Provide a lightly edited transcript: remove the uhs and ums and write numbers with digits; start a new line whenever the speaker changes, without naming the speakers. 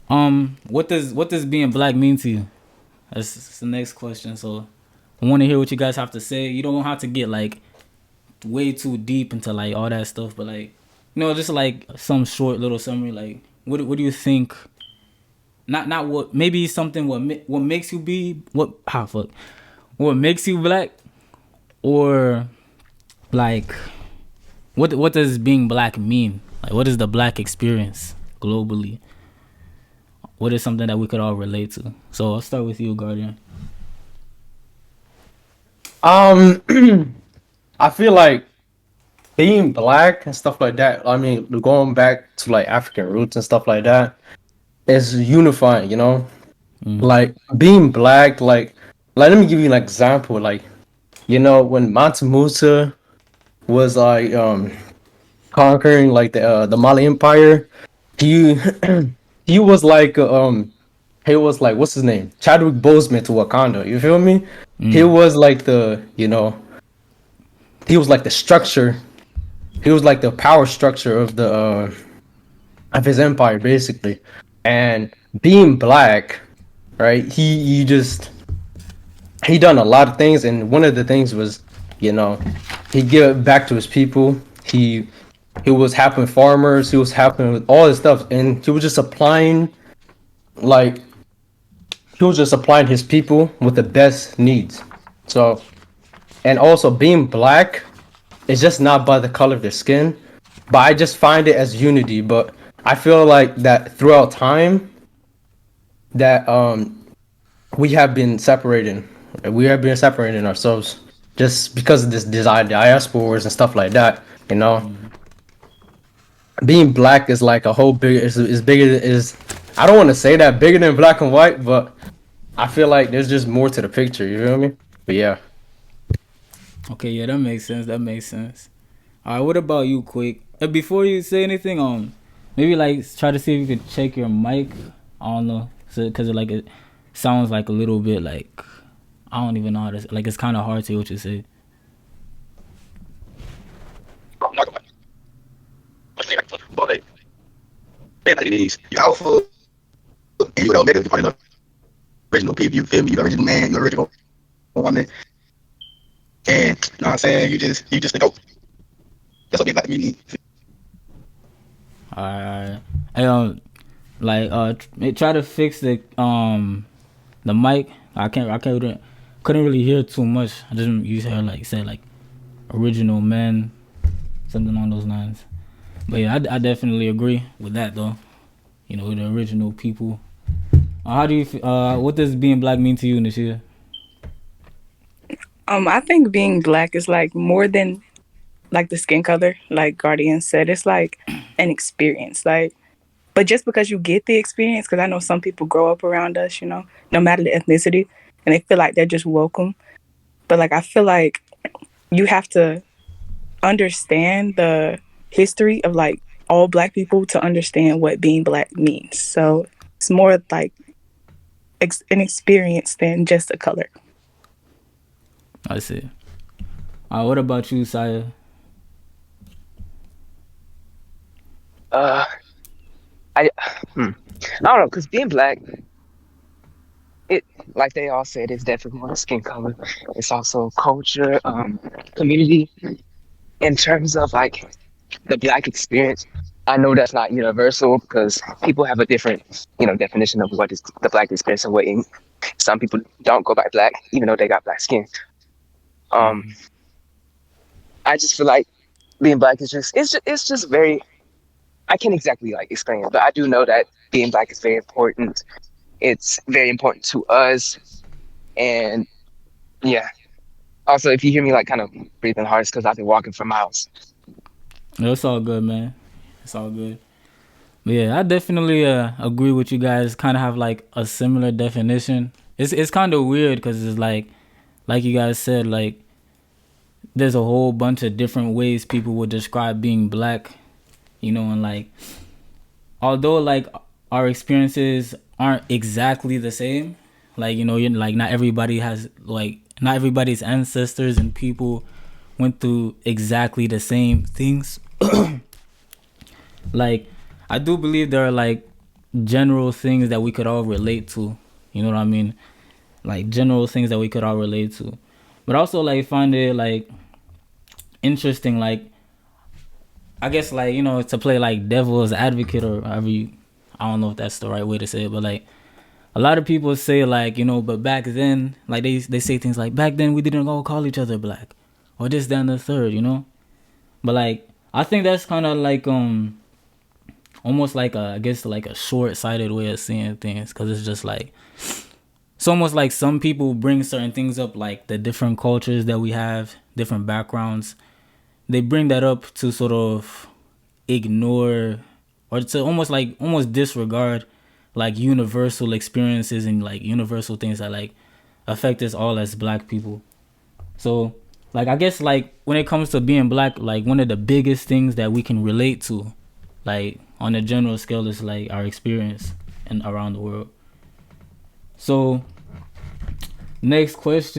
What does being black mean to you? That's the next question. So I want to hear what you guys have to say. You don't have to get like way too deep into like all that stuff, but like just like some short little summary. Like what do you think? Not what maybe something what makes you be what makes you black, or like what does being black mean? Like what is the black experience globally? What is something that we could all relate to? So I'll start with you, Guardian.
Um, I feel like being black and stuff like that. I mean, going back to like African roots and stuff like that is unifying.
Mm-hmm.
Like being black. Like let me give you an example. Like when Mansa Musa was like conquering like the Mali Empire, he he was like he was like, what's his name? Chadwick Boseman to Wakanda. You feel me? He
Mm.
was like he was like the structure. He was like the power structure of the of his empire, basically. And being black, right? He done a lot of things, and one of the things was, you know, he give back to his people. He was helping farmers. He was helping with all this stuff, and like he was just supplying his people with the best needs. So, and also being black is just not by the color of their skin, but I just find it as unity. But I feel like that throughout time that we have been separating. We have been separating ourselves just because of this desire diasporas and stuff like that. You know,
Mm.
being black is like a whole big is bigger is I don't want to say that bigger than black and white, but I feel like there's just more to the picture. You feel me? But yeah.
Okay, yeah, that makes sense. That makes sense. All right, what about you, Quick? Before you say anything, maybe like try to see if you could check your mic. I don't know, so because it sounds like a little bit like I don't even know how to like it's kind of hard to hear what you say.
I'm not gonna but man, like it is. You alpha and you know, negative part of the original people, you feel me? You the original man, you the original woman. And you know what I'm saying? You just the dope. That's what they like to me.
All right. Hey, like try to fix the mic. I couldn't really hear too much. I just you heard like say like original men, something along those lines. But yeah, I definitely agree with that though. The original people. How do you? What does being black mean to you, Nashia?
I think being black is like more than like the skin color, like Guardian said. It's like an experience. Like, but just because you get the experience, because I know some people grow up around us, no matter the ethnicity, and they feel like they're just welcome. But like, I feel like you have to understand the history of like all black people to understand what being black means. So it's more like an experience than just a color.
I see. What about you, Saya?
Uh, I hmm. I don't know, cause being black, it like they all said, it's definitely more than skin color. It's also culture, community. In terms of like the black experience, I know that's not universal because people have a different, definition of what is the black experience and what ain't. Some people don't go by black, even though they got black skin. Um,
Mm-hmm.
I just feel like being black is it's just very. I can't exactly like explain it, but I do know that being black is very important. It's very important to us, and yeah. Also, if you hear me like kind of breathing hard, it's because I've been walking for miles.
No, it's all good, man. It's all good. But yeah, I definitely agree with you guys. Kind of have like a similar definition. It's kind of weird because it's like you guys said, like there's a whole bunch of different ways people would describe being black. And like although like our experiences aren't exactly the same, like you're like not everybody's ancestors and people went through exactly the same things. Like I do believe there are like general things that we could all relate to. You know what I mean? Like general things that we could all relate to. But also like find it like interesting, like I guess like, you know, to play like devil's advocate or however you, I don't know if that's the right way to say it, but like a lot of people say like, you know, but back then, like they say things like back then we didn't all call each other black or this, that, and the third, you know? But like I think that's kind of like almost like I guess like a short-sighted way of seeing things, because it's just like it's almost like some people bring certain things up, like the different cultures that we have, different backgrounds. They bring that up to sort of ignore or to almost disregard like universal experiences and like universal things that like affect us all as black people. So like I guess like when it comes to being black, like one of the biggest things that we can relate to, like on a general scale, is like our experience and around the world. So next question.